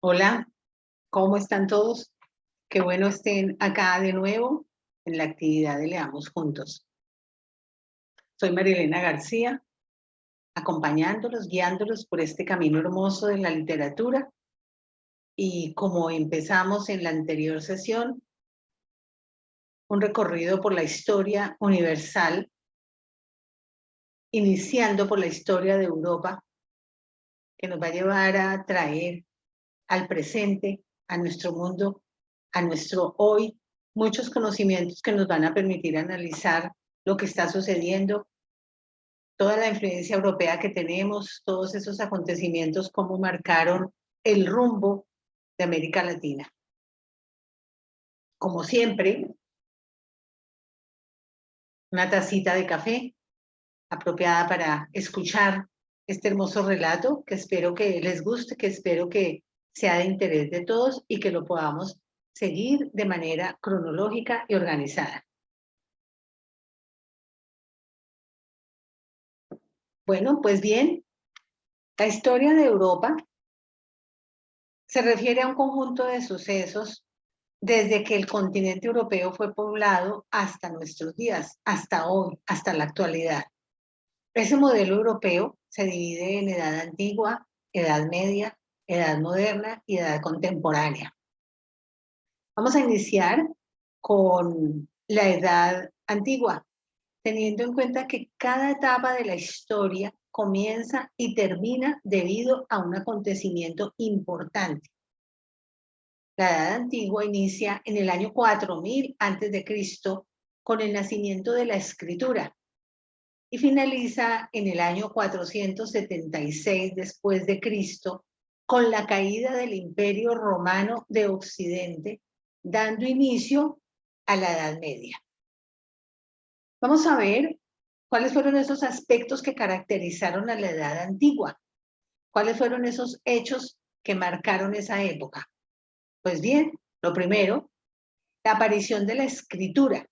Hola, ¿cómo están todos? Qué bueno estén acá de nuevo en la actividad de Leamos Juntos. Soy Marilena García, acompañándolos, guiándolos por este camino hermoso de la literatura. Y como empezamos en la anterior sesión, un recorrido por la historia universal, iniciando por la historia de Europa, que nos va a llevar a traer al presente, a nuestro mundo, a nuestro hoy, muchos conocimientos que nos van a permitir analizar lo que está sucediendo, toda la influencia europea que tenemos, todos esos acontecimientos, cómo marcaron el rumbo de América Latina. Como siempre, una tacita de café apropiada para escuchar este hermoso relato que espero que les guste, que espero que sea de interés de todos y que lo podamos seguir de manera cronológica y organizada. Bueno, pues bien, la historia de Europa se refiere a un conjunto de sucesos desde que el continente europeo fue poblado hasta nuestros días, hasta hoy, hasta la actualidad. Ese modelo europeo se divide en edad antigua, edad media, edad moderna y edad contemporánea. Vamos a iniciar con la edad antigua, teniendo en cuenta que cada etapa de la historia comienza y termina debido a un acontecimiento importante. La edad antigua inicia en el año 4000 a.C. con el nacimiento de la escritura y finaliza en el año 476 después de Cristo con la caída del Imperio Romano de Occidente, dando inicio a la Edad Media. Vamos a ver cuáles fueron esos aspectos que caracterizaron a la Edad Antigua, cuáles fueron esos hechos que marcaron esa época. Pues bien, lo primero, la aparición de la escritura.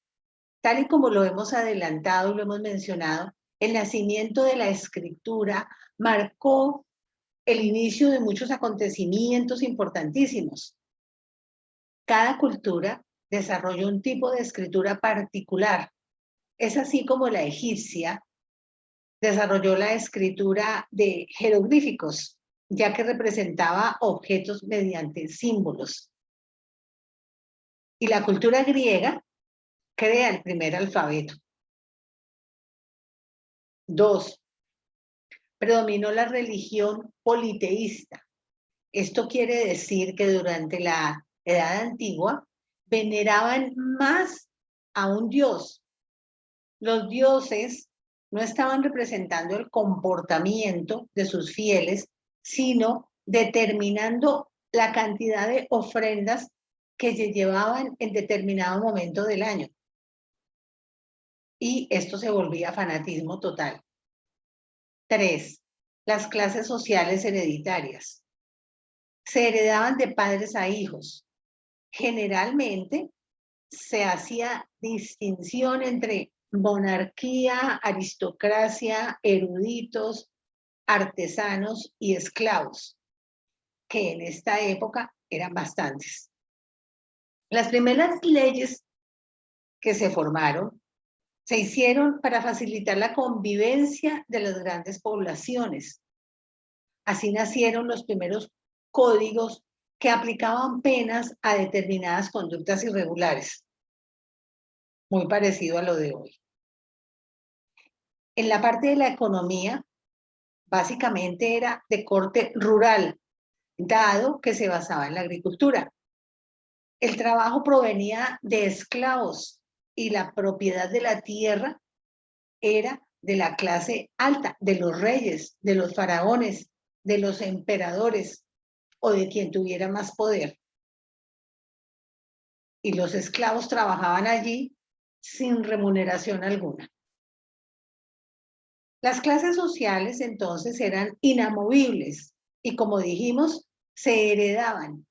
Tal y como lo hemos adelantado y lo hemos mencionado, el nacimiento de la escritura marcó el inicio de muchos acontecimientos importantísimos. Cada cultura desarrolló un tipo de escritura particular. Es así como la egipcia desarrolló la escritura de jeroglíficos, ya que representaba objetos mediante símbolos. Y la cultura griega crea el primer alfabeto. 2. Predominó la religión politeísta. Esto quiere decir que durante la Edad Antigua veneraban más a un dios. Los dioses no estaban representando el comportamiento de sus fieles, sino determinando la cantidad de ofrendas que se llevaban en determinado momento del año. Y esto se volvía fanatismo total. 3. Las clases sociales hereditarias. Se heredaban de padres a hijos. Generalmente se hacía distinción entre monarquía, aristocracia, eruditos, artesanos y esclavos, que en esta época eran bastantes. Las primeras leyes que se formaron se hicieron para facilitar la convivencia de las grandes poblaciones. Así nacieron los primeros códigos que aplicaban penas a determinadas conductas irregulares, muy parecido a lo de hoy. En la parte de la economía, básicamente era de corte rural, dado que se basaba en la agricultura. El trabajo provenía de esclavos y la propiedad de la tierra era de la clase alta, de los reyes, de los faraones, de los emperadores o de quien tuviera más poder. Y los esclavos trabajaban allí sin remuneración alguna. Las clases sociales entonces eran inamovibles y, como dijimos, se heredaban.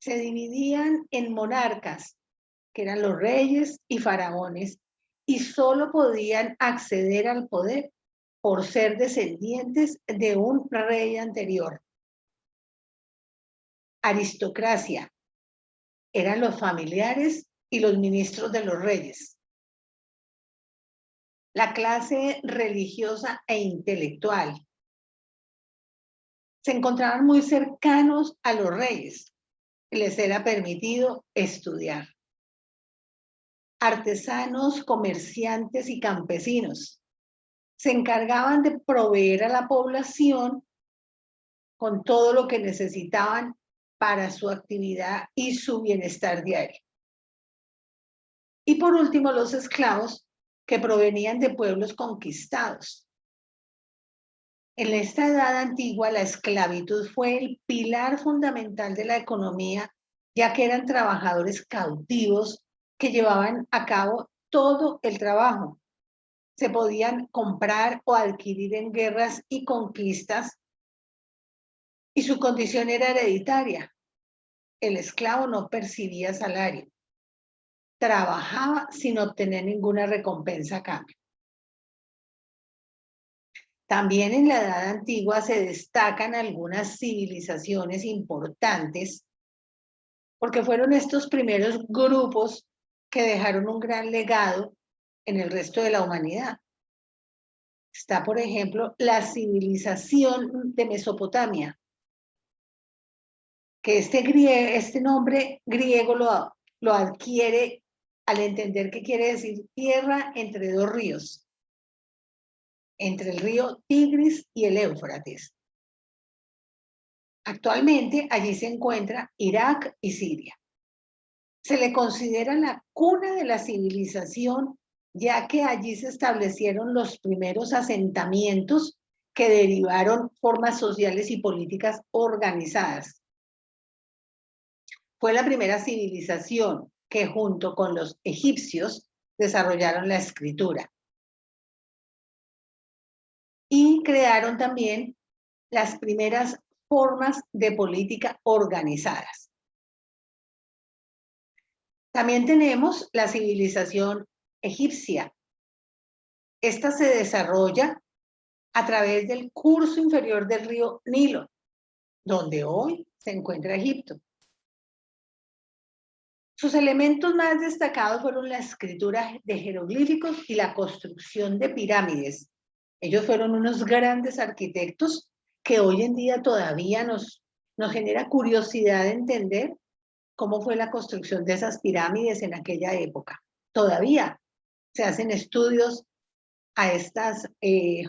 Se dividían en monarcas, que eran los reyes y faraones, y solo podían acceder al poder por ser descendientes de un rey anterior. aristocracia, eran los familiares y los ministros de los reyes. La clase religiosa e intelectual se encontraban muy cercanos a los reyes y les era permitido estudiar. Artesanos, comerciantes y campesinos se encargaban de proveer a la población con todo lo que necesitaban para su actividad y su bienestar diario. Y por último, los esclavos que provenían de pueblos conquistados. En esta edad antigua, la esclavitud fue el pilar fundamental de la economía, ya que eran trabajadores cautivos que llevaban a cabo todo el trabajo. Se podían comprar o adquirir en guerras y conquistas, y su condición era hereditaria. El esclavo no percibía salario, trabajaba sin obtener ninguna recompensa a cambio. También en la Edad Antigua se destacan algunas civilizaciones importantes, porque fueron estos primeros grupos que dejaron un gran legado en el resto de la humanidad. Está, por ejemplo, la civilización de Mesopotamia, que este nombre griego lo adquiere al entender que quiere decir tierra entre dos ríos, entre el río Tigris y el Éufrates. Actualmente allí se encuentra Irak y Siria. Se le considera la cuna de la civilización, ya que allí se establecieron los primeros asentamientos que derivaron formas sociales y políticas organizadas. Fue la primera civilización que junto con los egipcios desarrollaron la escritura. Y crearon también las primeras formas de política organizadas. También tenemos la civilización egipcia. Esta se desarrolla a través del curso inferior del río Nilo, donde hoy se encuentra Egipto. Sus elementos más destacados fueron la escritura de jeroglíficos y la construcción de pirámides. Ellos fueron unos grandes arquitectos que hoy en día todavía nos genera curiosidad de entender cómo fue la construcción de esas pirámides en aquella época. Todavía se hacen estudios a estas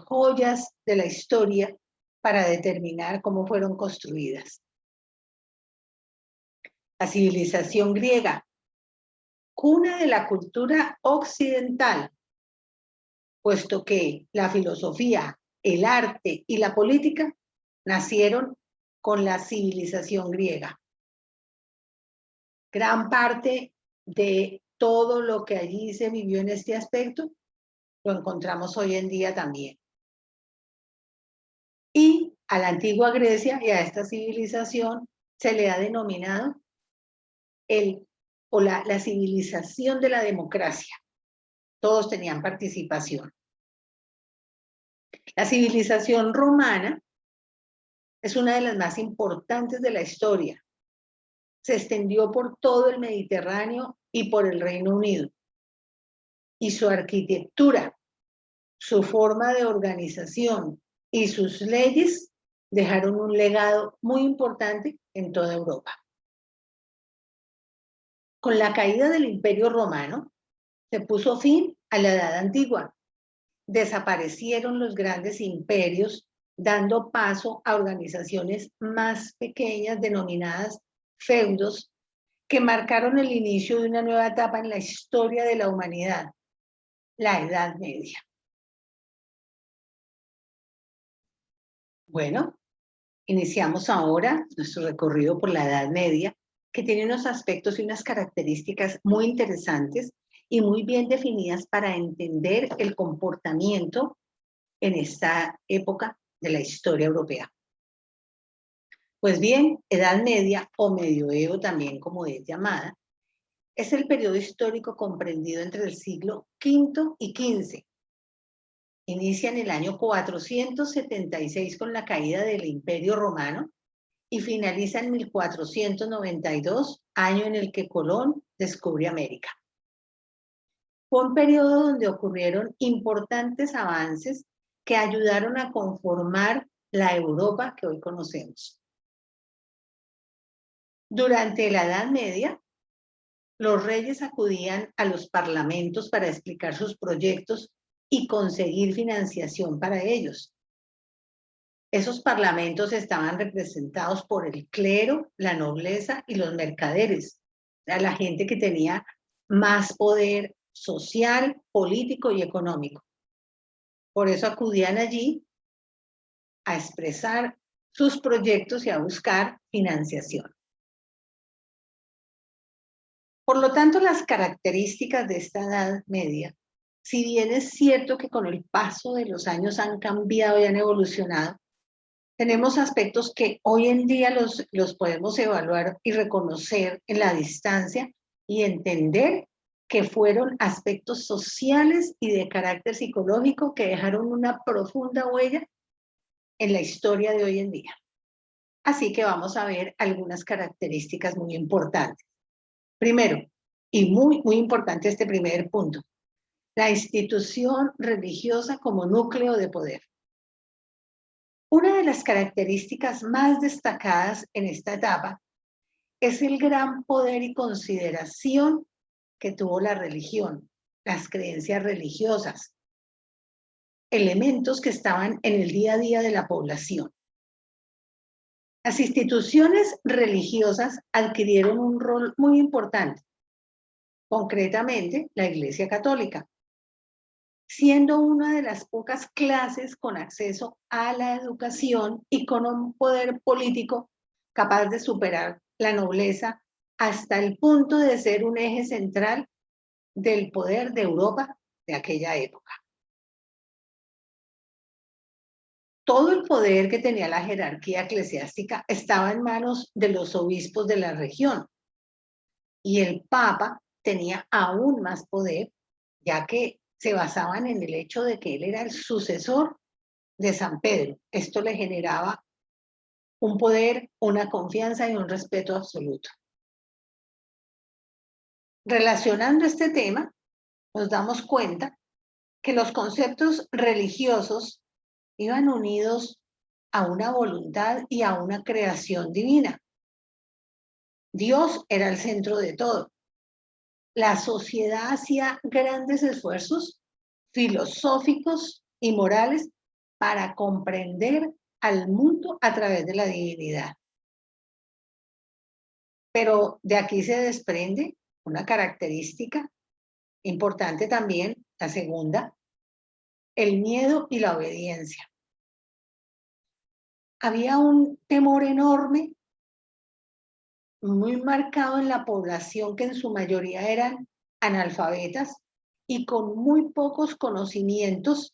joyas de la historia para determinar cómo fueron construidas. La civilización griega, cuna de la cultura occidental, puesto que la filosofía, el arte y la política nacieron con la civilización griega. Gran parte de todo lo que allí se vivió en este aspecto lo encontramos hoy en día también. Y a la antigua Grecia y a esta civilización se le ha denominado la civilización de la democracia. Todos tenían participación. La civilización romana es una de las más importantes de la historia. Se extendió por todo el Mediterráneo y por el Reino Unido. Y su arquitectura, su forma de organización y sus leyes dejaron un legado muy importante en toda Europa. Con la caída del Imperio Romano, se puso fin a la Edad Antigua. Desaparecieron los grandes imperios, dando paso a organizaciones más pequeñas denominadas feudos, que marcaron el inicio de una nueva etapa en la historia de la humanidad, la Edad Media. Bueno, iniciamos ahora nuestro recorrido por la Edad Media, que tiene unos aspectos y unas características muy interesantes y muy bien definidas para entender el comportamiento en esta época de la historia europea. Pues bien, Edad Media o Medioevo también como es llamada, es el periodo histórico comprendido entre el siglo V y XV. Inicia en el año 476 con la caída del Imperio Romano y finaliza en 1492, año en el que Colón descubre América. Fue un periodo donde ocurrieron importantes avances que ayudaron a conformar la Europa que hoy conocemos. Durante la Edad Media, los reyes acudían a los parlamentos para explicar sus proyectos y conseguir financiación para ellos. Esos parlamentos estaban representados por el clero, la nobleza y los mercaderes, la gente que tenía más poder social, político y económico. Por eso acudían allí a expresar sus proyectos y a buscar financiación. Por lo tanto, las características de esta Edad Media, si bien es cierto que con el paso de los años han cambiado y han evolucionado, tenemos aspectos que hoy en día los podemos evaluar y reconocer en la distancia y entender que fueron aspectos sociales y de carácter psicológico que dejaron una profunda huella en la historia de hoy en día. Así que vamos a ver algunas características muy importantes. Primero, y muy importante este primer punto, la institución religiosa como núcleo de poder. Una de las características más destacadas en esta etapa es el gran poder y consideración que tuvo la religión, las creencias religiosas, elementos que estaban en el día a día de la población. Las instituciones religiosas adquirieron un rol muy importante, concretamente la Iglesia Católica, siendo una de las pocas clases con acceso a la educación y con un poder político capaz de superar la nobleza hasta el punto de ser un eje central del poder de Europa de aquella época. Todo el poder que tenía la jerarquía eclesiástica estaba en manos de los obispos de la región y el Papa tenía aún más poder, ya que se basaban en el hecho de que él era el sucesor de San Pedro. Esto le generaba un poder, una confianza y un respeto absoluto. Relacionando este tema, nos damos cuenta que los conceptos religiosos iban unidos a una voluntad y a una creación divina. Dios era el centro de todo. La sociedad hacía grandes esfuerzos filosóficos y morales para comprender al mundo a través de la divinidad. Pero de aquí se desprende una característica importante también, la segunda, el miedo y la obediencia. Había un temor enorme, muy marcado en la población, que en su mayoría eran analfabetas y con muy pocos conocimientos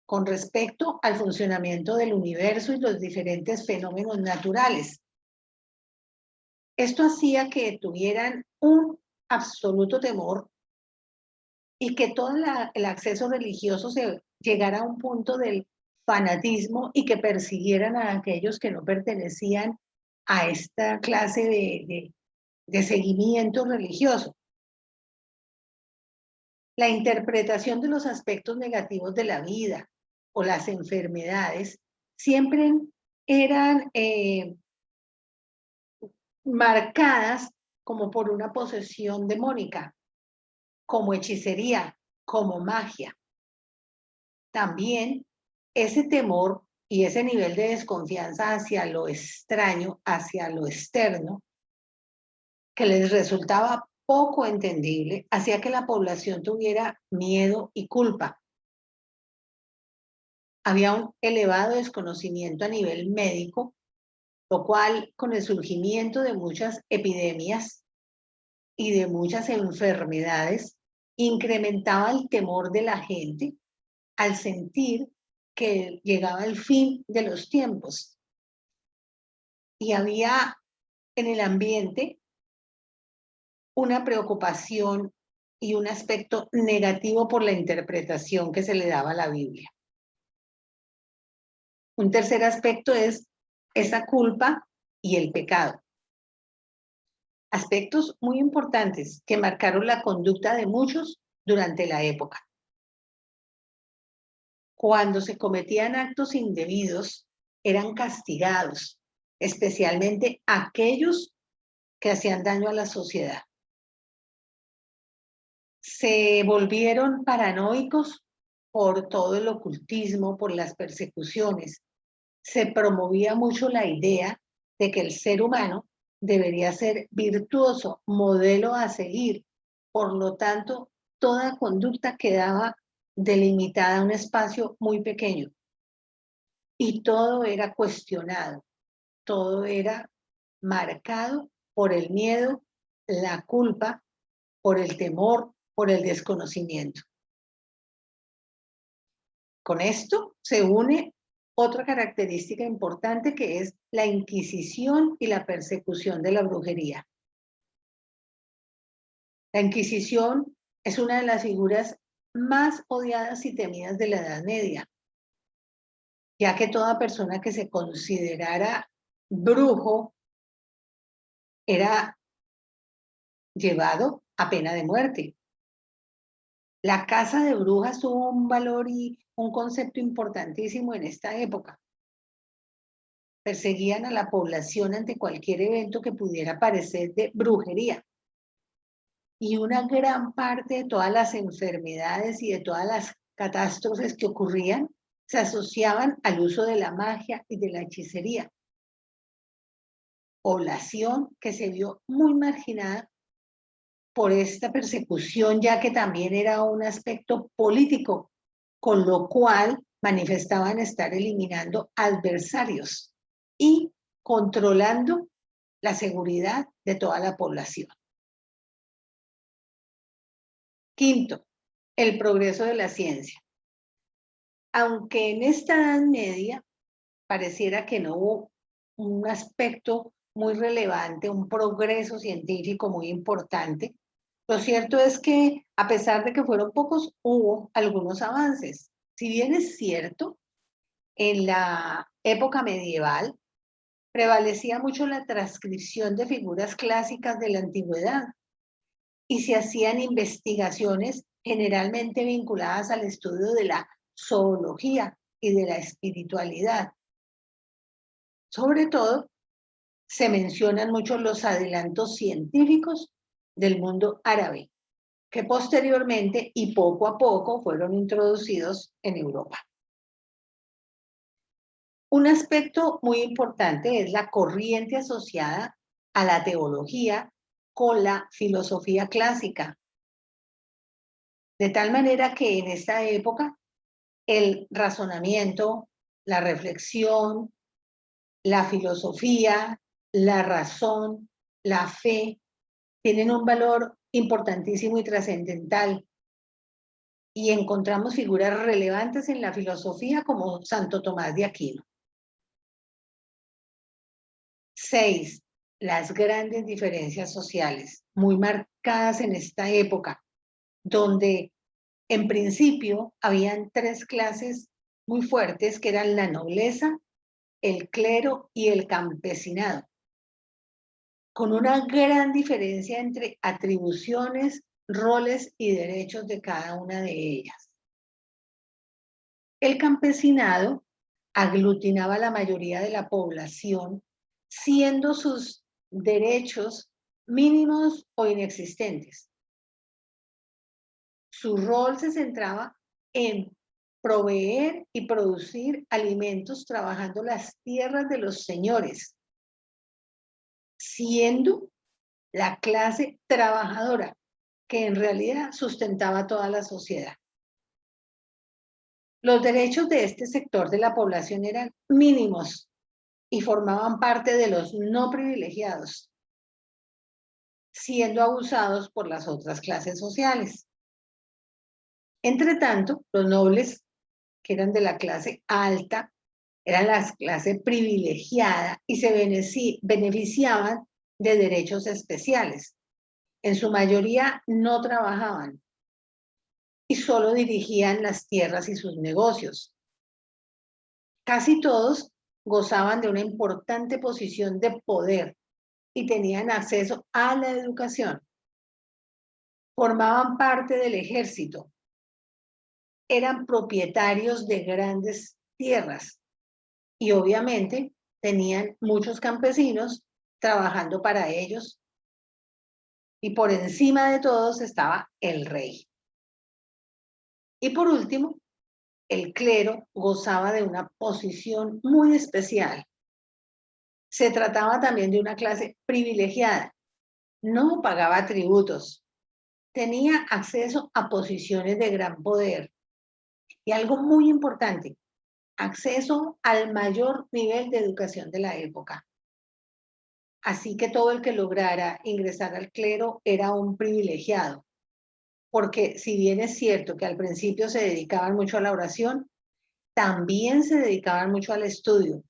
con respecto al funcionamiento del universo y los diferentes fenómenos naturales. Esto hacía que tuvieran un absoluto temor y que todo el acceso religioso se llegara a un punto del fanatismo y que persiguieran a aquellos que no pertenecían a esta clase de seguimiento religioso. La interpretación de los aspectos negativos de la vida o las enfermedades siempre eran marcadas como por una posesión demónica, como hechicería, como magia. También ese temor y ese nivel de desconfianza hacia lo extraño, hacia lo externo, que les resultaba poco entendible, hacía que la población tuviera miedo y culpa. Había un elevado desconocimiento a nivel médico, lo cual, con el surgimiento de muchas epidemias y de muchas enfermedades, incrementaba el temor de la gente al sentir que llegaba el fin de los tiempos. Y había en el ambiente una preocupación y un aspecto negativo por la interpretación que se le daba a la Biblia. Un tercer aspecto es esa culpa y el pecado. Aspectos muy importantes que marcaron la conducta de muchos durante la época. Cuando se cometían actos indebidos, eran castigados, especialmente aquellos que hacían daño a la sociedad. Se volvieron paranoicos por todo el ocultismo, por las persecuciones. Se promovía mucho la idea de que el ser humano debería ser virtuoso, modelo a seguir. Por lo tanto, toda conducta quedaba delimitada a un espacio muy pequeño. Y todo era cuestionado, todo era marcado por el miedo, la culpa, por el temor, por el desconocimiento. Con esto se une otra característica importante que es la Inquisición y la persecución de la brujería. La Inquisición es una de las figuras más odiadas y temidas de la Edad Media, ya que toda persona que se considerara brujo era llevado a pena de muerte. La caza de brujas tuvo un valor y un concepto importantísimo en esta época. Perseguían a la población ante cualquier evento que pudiera parecer de brujería. Y una gran parte de todas las enfermedades y de todas las catástrofes que ocurrían se asociaban al uso de la magia y de la hechicería. Población que se vio muy marginada por esta persecución, ya que también era un aspecto político, con lo cual manifestaban estar eliminando adversarios y controlando la seguridad de toda la población. Quinto, el progreso de la ciencia. Aunque en esta Edad Media pareciera que no hubo un aspecto muy relevante, un progreso científico muy importante, lo cierto es que a pesar de que fueron pocos, hubo algunos avances. Si bien es cierto, en la época medieval prevalecía mucho la transcripción de figuras clásicas de la antigüedad y se hacían investigaciones generalmente vinculadas al estudio de la zoología y de la espiritualidad. Sobre todo, se mencionan mucho los adelantos científicos del mundo árabe, que posteriormente y poco a poco fueron introducidos en Europa. Un aspecto muy importante es la corriente asociada a la teología con la filosofía clásica. De tal manera que en esta época el razonamiento, la reflexión, la filosofía, la razón, la fe, tienen un valor importantísimo y trascendental. Y encontramos figuras relevantes en la filosofía como Santo Tomás de Aquino. 6. Las grandes diferencias sociales, muy marcadas en esta época, donde en principio habían tres clases muy fuertes que eran la nobleza, el clero y el campesinado, con una gran diferencia entre atribuciones, roles y derechos de cada una de ellas. El campesinado aglutinaba la mayoría de la población, siendo sus derechos mínimos o inexistentes. Su rol se centraba en proveer y producir alimentos trabajando las tierras de los señores, siendo la clase trabajadora que en realidad sustentaba toda la sociedad. Los derechos de este sector de la población eran mínimos y formaban parte de los no privilegiados, siendo abusados por las otras clases sociales. Entre tanto, los nobles, que eran de la clase alta, eran la clase privilegiada y se beneficiaban de derechos especiales. En su mayoría no trabajaban y solo dirigían las tierras y sus negocios. Casi todos gozaban de una importante posición de poder y tenían acceso a la educación. Formaban parte del ejército. Eran propietarios de grandes tierras y obviamente tenían muchos campesinos trabajando para ellos y por encima de todos estaba el rey. Y por último, el clero gozaba de una posición muy especial. Se trataba también de una clase privilegiada. No pagaba tributos. Tenía acceso a posiciones de gran poder. Y algo muy importante, acceso al mayor nivel de educación de la época. Así que todo el que lograra ingresar al clero era un privilegiado. Porque si bien es cierto que al principio se dedicaban mucho a la oración, también se dedicaban mucho al estudio.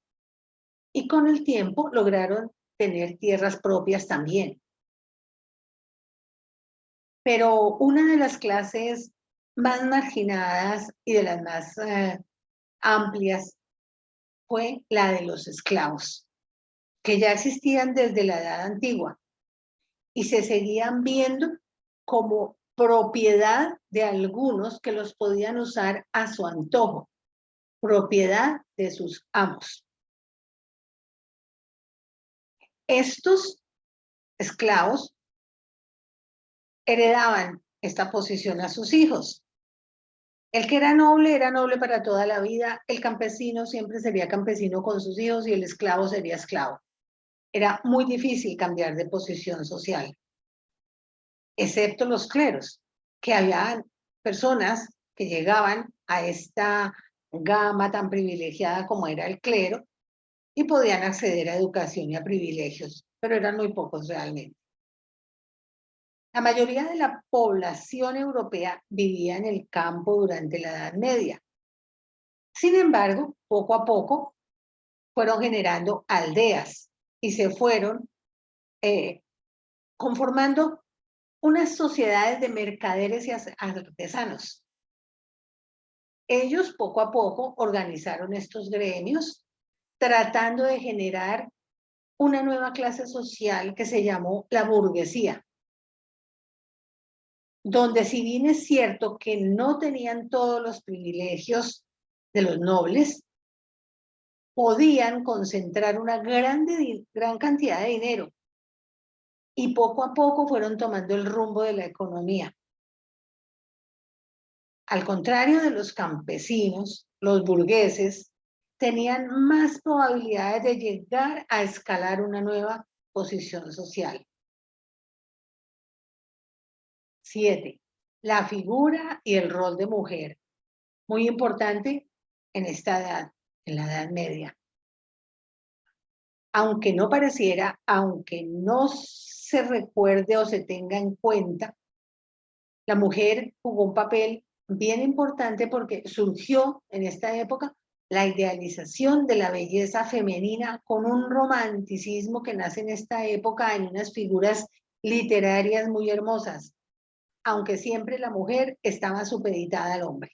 Y con el tiempo lograron tener tierras propias también. Pero una de las clases más marginadas y de las más amplias fue la de los esclavos, que ya existían desde la Edad Antigua y se seguían viendo como propiedad de algunos que los podían usar a su antojo, propiedad de sus amos. Estos esclavos heredaban esta posición a sus hijos. El que era noble para toda la vida, el campesino siempre sería campesino con sus hijos y el esclavo sería esclavo. Era muy difícil cambiar de posición social, excepto los cleros, que había personas que llegaban a esta gama tan privilegiada como era el clero y podían acceder a educación y a privilegios, pero eran muy pocos realmente. La mayoría de la población europea vivía en el campo durante la Edad Media. Sin embargo, poco a poco fueron generando aldeas y se fueron conformando unas sociedades de mercaderes y artesanos. Ellos poco a poco organizaron estos gremios tratando de generar una nueva clase social que se llamó la burguesía, donde si bien es cierto que no tenían todos los privilegios de los nobles, podían concentrar una gran cantidad de dinero y poco a poco fueron tomando el rumbo de la economía. Al contrario de los campesinos, los burgueses tenían más probabilidades de llegar a escalar una nueva posición social. 7. La figura y el rol de mujer. Muy importante en esta edad, en la Edad Media. Aunque no pareciera, aunque no se recuerde o se tenga en cuenta, la mujer jugó un papel bien importante porque surgió en esta época la idealización de la belleza femenina con un romanticismo que nace en esta época en unas figuras literarias muy hermosas, aunque siempre la mujer estaba supeditada al hombre.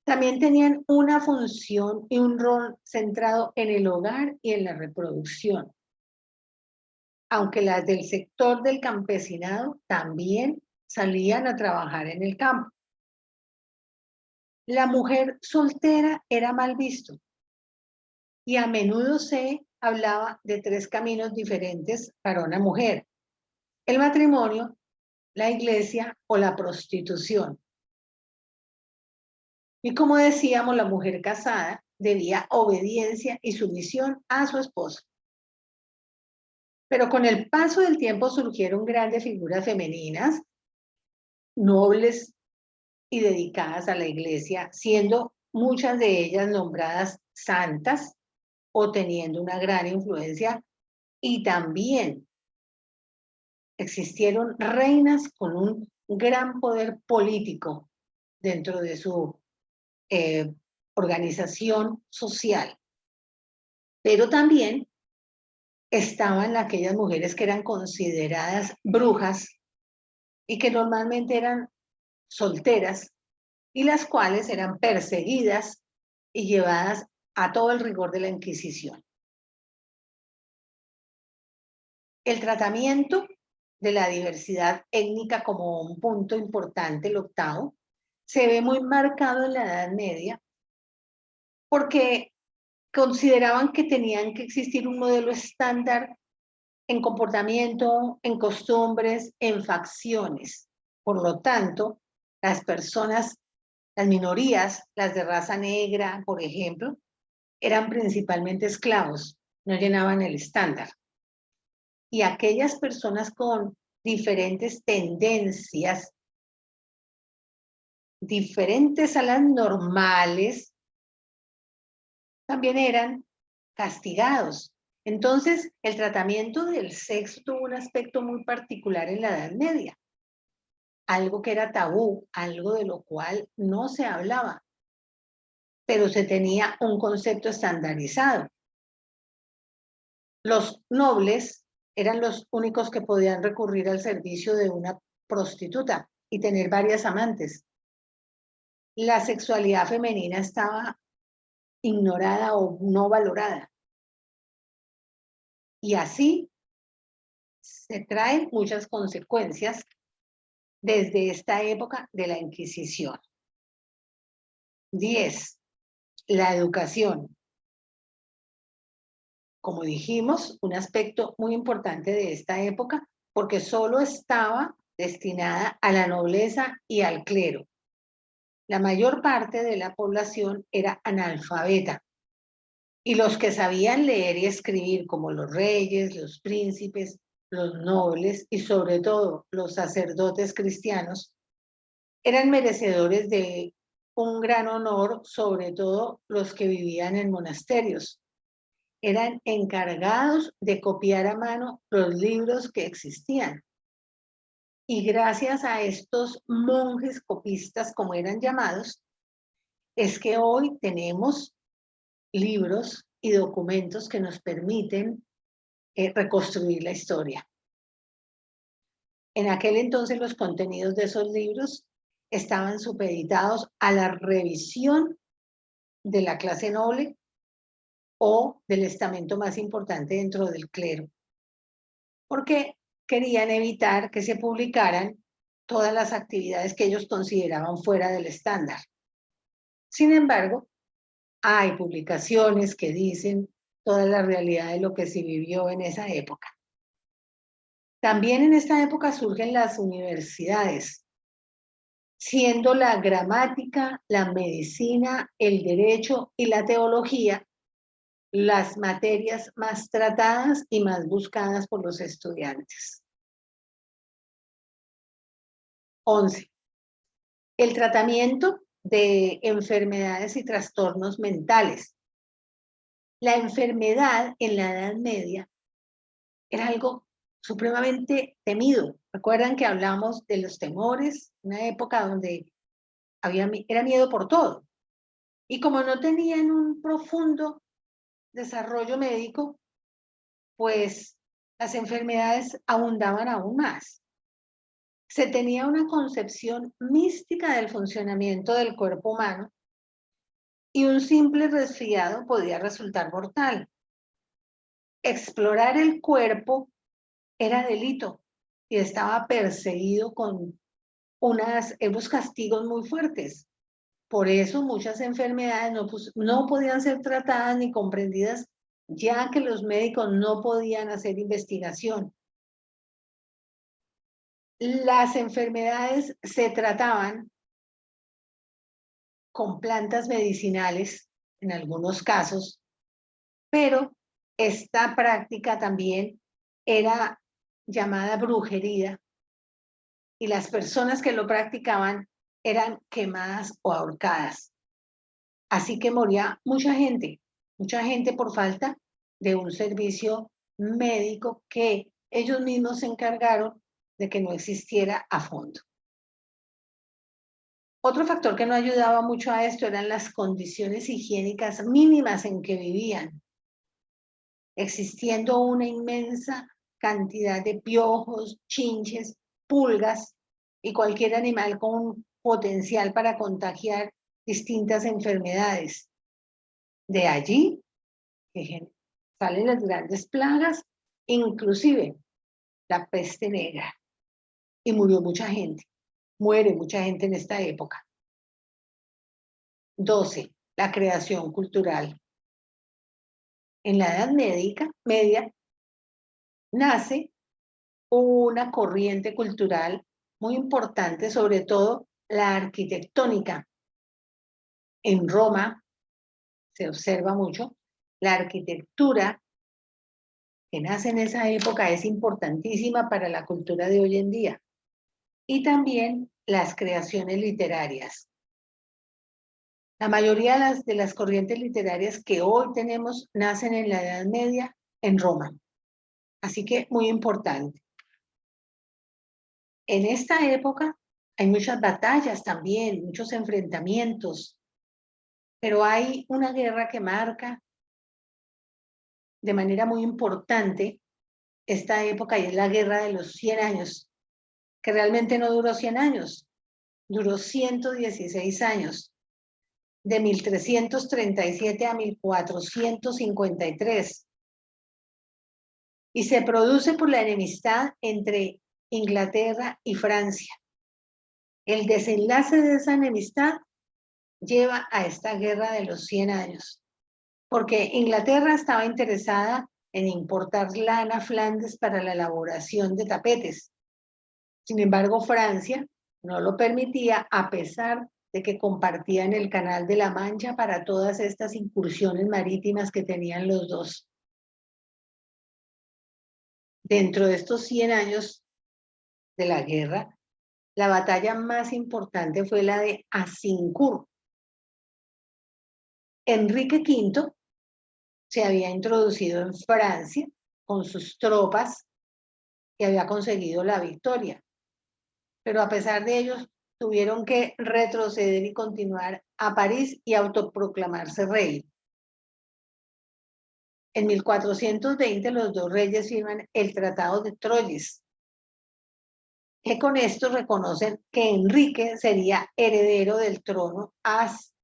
También tenían una función y un rol centrado en el hogar y en la reproducción, aunque las del sector del campesinado también salían a trabajar en el campo. La mujer soltera era mal visto y a menudo se hablaba de 3 caminos diferentes para una mujer: el matrimonio, la iglesia o la prostitución. Y como decíamos, la mujer casada debía obediencia y sumisión a su esposo. Pero con el paso del tiempo surgieron grandes figuras femeninas, nobles y dedicadas a la iglesia, siendo muchas de ellas nombradas santas o teniendo una gran influencia, y también existieron reinas con un gran poder político dentro de su organización social. Pero también estaban aquellas mujeres que eran consideradas brujas y que normalmente eran solteras y las cuales eran perseguidas y llevadas a todo el rigor de la Inquisición. El tratamiento de la diversidad étnica como un punto importante, el octavo, se ve muy marcado en la Edad Media porque consideraban que tenían que existir un modelo estándar en comportamiento, en costumbres, en facciones. Por lo tanto, las personas, las minorías, las de raza negra, por ejemplo, eran principalmente esclavos, no llenaban el estándar. Y aquellas personas con diferentes tendencias, diferentes a las normales, también eran castigados. Entonces, el tratamiento del sexo tuvo un aspecto muy particular en la Edad Media, algo que era tabú, algo de lo cual no se hablaba, pero se tenía un concepto estandarizado. Los nobles eran los únicos que podían recurrir al servicio de una prostituta y tener varias amantes. La sexualidad femenina estaba ignorada o no valorada. Y así se traen muchas consecuencias desde esta época de la Inquisición. 10. La educación. Como dijimos, un aspecto muy importante de esta época, porque solo estaba destinada a la nobleza y al clero. La mayor parte de la población era analfabeta, y los que sabían leer y escribir, como los reyes, los príncipes, los nobles y sobre todo los sacerdotes cristianos, eran merecedores de un gran honor, sobre todo los que vivían en monasterios. Eran encargados de copiar a mano los libros que existían. Y gracias a estos monjes copistas, como eran llamados, es que hoy tenemos libros y documentos que nos permiten reconstruir la historia. En aquel entonces los contenidos de esos libros estaban supeditados a la revisión de la clase noble o del estamento más importante dentro del clero, porque querían evitar que se publicaran todas las actividades que ellos consideraban fuera del estándar. Sin embargo, hay publicaciones que dicen toda la realidad de lo que se vivió en esa época. También en esta época surgen las universidades, siendo la gramática, la medicina, el derecho y la teología las materias más tratadas y más buscadas por los estudiantes. 11. El tratamiento de enfermedades y trastornos mentales. La enfermedad en la Edad Media era algo supremamente temido. Recuerdan que hablamos de los temores, una época donde era miedo por todo. Y como no tenían un profundo desarrollo médico, pues las enfermedades abundaban aún más. Se tenía una concepción mística del funcionamiento del cuerpo humano y un simple resfriado podía resultar mortal. Explorar el cuerpo era delito y estaba perseguido con unos castigos muy fuertes. Por eso muchas enfermedades no podían ser tratadas ni comprendidas, ya que los médicos no podían hacer investigación. Las enfermedades se trataban con plantas medicinales, en algunos casos, pero esta práctica también era llamada brujería y las personas que lo practicaban eran quemadas o ahorcadas. Así que moría mucha gente por falta de un servicio médico que ellos mismos se encargaron de que no existiera a fondo. Otro factor que no ayudaba mucho a esto eran las condiciones higiénicas mínimas en que vivían, existiendo una inmensa cantidad de piojos, chinches, pulgas y cualquier animal con potencial para contagiar distintas enfermedades. De allí salen las grandes plagas, inclusive la peste negra. Y murió mucha gente. Muere mucha gente en esta época. 12. La creación cultural. En la Edad Media nace una corriente cultural muy importante, sobre todo la arquitectónica. En Roma se observa mucho la arquitectura que nace en esa época, es importantísima para la cultura de hoy en día. Y también las creaciones literarias. La mayoría de las corrientes literarias que hoy tenemos nacen en la Edad Media en Roma. Así que muy importante. En esta época hay muchas batallas también, muchos enfrentamientos, pero hay una guerra que marca de manera muy importante esta época, y es la Guerra de los 100 años, que realmente no duró 100 años, duró 116 años, de 1337 a 1453, y se produce por la enemistad entre Inglaterra y Francia. El desenlace de esa enemistad lleva a esta guerra de los 100 años, porque Inglaterra estaba interesada en importar lana a Flandes para la elaboración de tapetes. Sin embargo, Francia no lo permitía, a pesar de que compartían el Canal de la Mancha para todas estas incursiones marítimas que tenían los dos. Dentro de estos 100 años de la guerra, la batalla más importante fue la de Azincourt. Enrique V se había introducido en Francia con sus tropas y había conseguido la victoria. Pero a pesar de ello, tuvieron que retroceder y continuar a París y autoproclamarse rey. En 1420 los dos reyes firman el Tratado de Troyes, que con esto reconocen que Enrique sería heredero del trono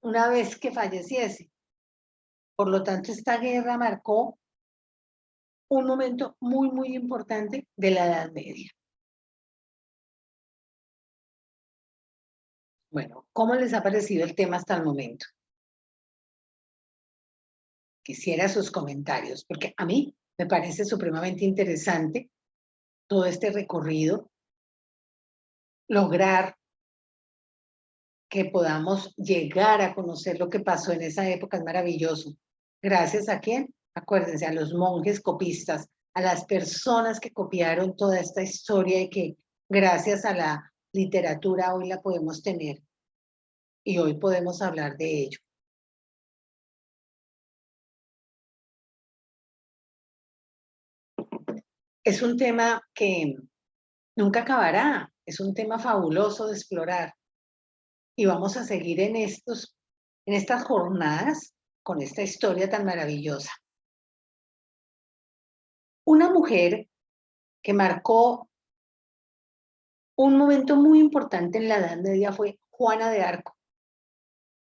una vez que falleciese. Por lo tanto, esta guerra marcó un momento muy, muy importante de la Edad Media. Bueno, ¿cómo les ha parecido el tema hasta el momento? Quisiera sus comentarios, porque a mí me parece supremamente interesante todo este recorrido, lograr que podamos llegar a conocer lo que pasó en esa época es maravilloso. Gracias a quién, acuérdense, a los monjes copistas, a las personas que copiaron toda esta historia y que gracias a la literatura hoy la podemos tener y hoy podemos hablar de ello. Es un tema que nunca acabará, es un tema fabuloso de explorar y vamos a seguir en estas jornadas con esta historia tan maravillosa. Una mujer que marcó un momento muy importante en la Edad Media fue Juana de Arco.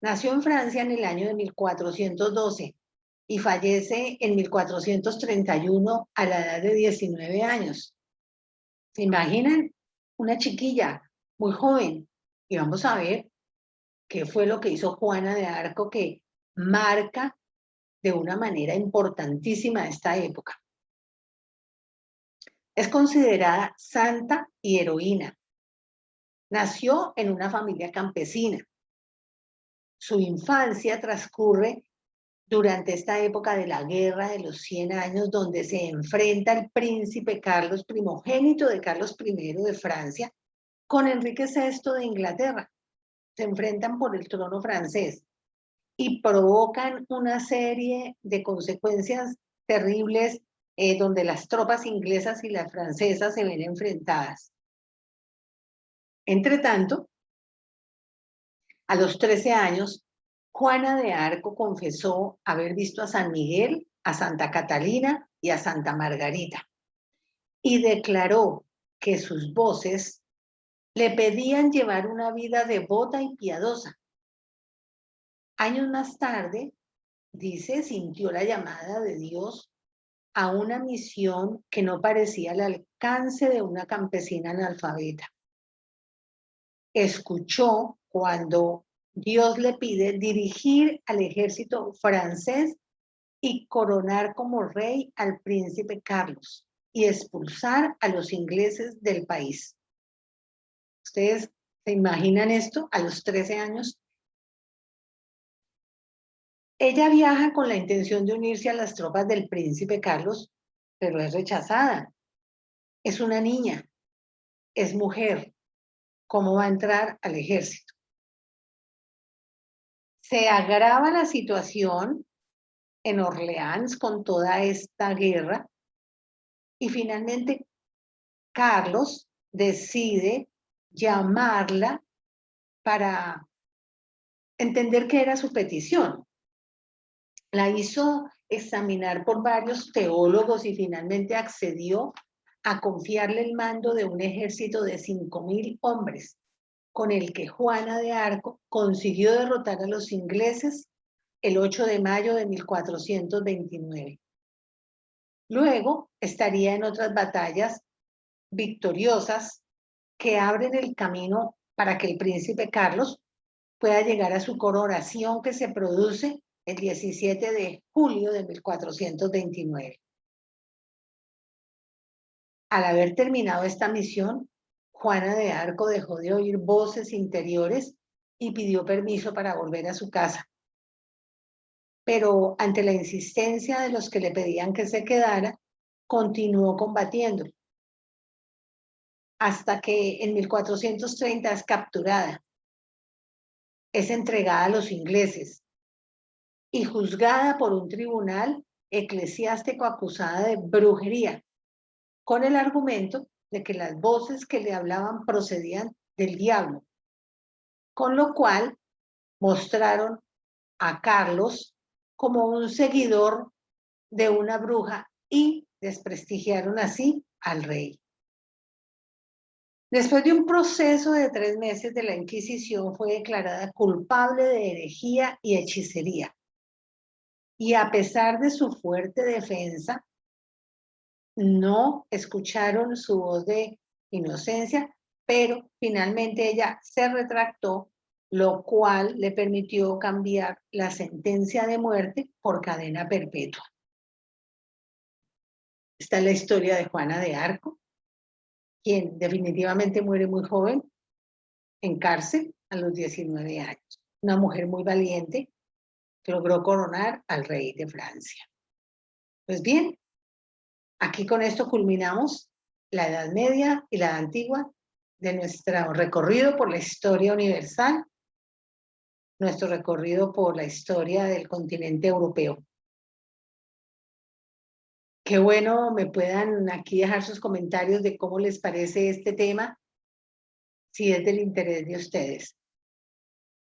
Nació en Francia en el año de 1412 y fallece en 1431 a la edad de 19 años. ¿Se imaginan? Una chiquilla muy joven. Y vamos a ver qué fue lo que hizo Juana de Arco, que marca de una manera importantísima esta época. Es considerada santa y heroína. Nació en una familia campesina. Su infancia transcurre durante esta época de la Guerra de los 100 años, donde se enfrenta el príncipe Carlos, primogénito de Carlos I de Francia, con Enrique VI de Inglaterra. Se enfrentan por el trono francés y provocan una serie de consecuencias terribles, donde las tropas inglesas y las francesas se ven enfrentadas. Entre tanto, a los 13 años, Juana de Arco confesó haber visto a San Miguel, a Santa Catalina y a Santa Margarita, y declaró que sus voces le pedían llevar una vida devota y piadosa. Años más tarde, dice, sintió la llamada de Dios a una misión que no parecía al alcance de una campesina analfabeta. Escuchó cuando Dios le pide dirigir al ejército francés y coronar como rey al príncipe Carlos y expulsar a los ingleses del país. ¿Ustedes se imaginan esto a los 13 años? Ella viaja con la intención de unirse a las tropas del príncipe Carlos, pero es rechazada. Es una niña, es mujer. ¿Cómo va a entrar al ejército? Se agrava la situación en Orleans con toda esta guerra y finalmente Carlos decide llamarla para entender qué era su petición. La hizo examinar por varios teólogos y finalmente accedió a confiarle el mando de un ejército de 5.000 hombres, con el que Juana de Arco consiguió derrotar a los ingleses el 8 de mayo de 1429. Luego estaría en otras batallas victoriosas que abren el camino para que el príncipe Carlos pueda llegar a su coronación que se produce el 17 de julio de 1429. Al haber terminado esta misión, Juana de Arco dejó de oír voces interiores y pidió permiso para volver a su casa. Pero ante la insistencia de los que le pedían que se quedara, continuó combatiendo, hasta que en 1430 es capturada, es entregada a los ingleses y juzgada por un tribunal eclesiástico acusada de brujería, con el argumento de que las voces que le hablaban procedían del diablo, con lo cual mostraron a Carlos como un seguidor de una bruja y desprestigiaron así al rey. Después de un proceso de 3 meses de la Inquisición, fue declarada culpable de herejía y hechicería. Y a pesar de su fuerte defensa, no escucharon su voz de inocencia, pero finalmente ella se retractó, lo cual le permitió cambiar la sentencia de muerte por cadena perpetua. Esta es la historia de Juana de Arco, quien definitivamente muere muy joven en cárcel a los 19 años. Una mujer muy valiente que logró coronar al rey de Francia. Pues bien, aquí con esto culminamos la Edad Media y la Edad Antigua de nuestro recorrido por la historia universal, nuestro recorrido por la historia del continente europeo. Qué bueno me puedan aquí dejar sus comentarios de cómo les parece este tema, si es del interés de ustedes.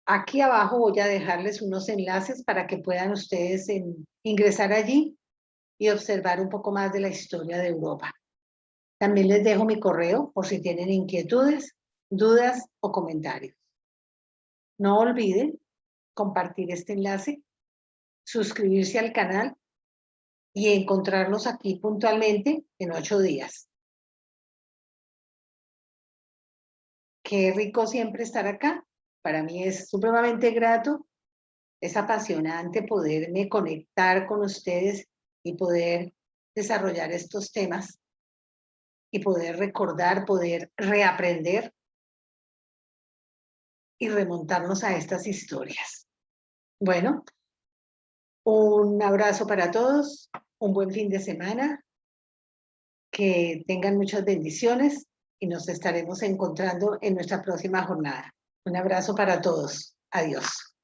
Aquí abajo voy a dejarles unos enlaces para que puedan ustedes ingresar allí y observar un poco más de la historia de Europa. También les dejo mi correo por si tienen inquietudes, dudas o comentarios. No olviden compartir este enlace, suscribirse al canal y encontrarnos aquí puntualmente en 8 días. Qué rico siempre estar acá. Para mí es supremamente grato, es apasionante poderme conectar con ustedes y poder desarrollar estos temas y poder recordar, poder reaprender y remontarnos a estas historias. Bueno, un abrazo para todos, un buen fin de semana, que tengan muchas bendiciones y nos estaremos encontrando en nuestra próxima jornada. Un abrazo para todos. Adiós.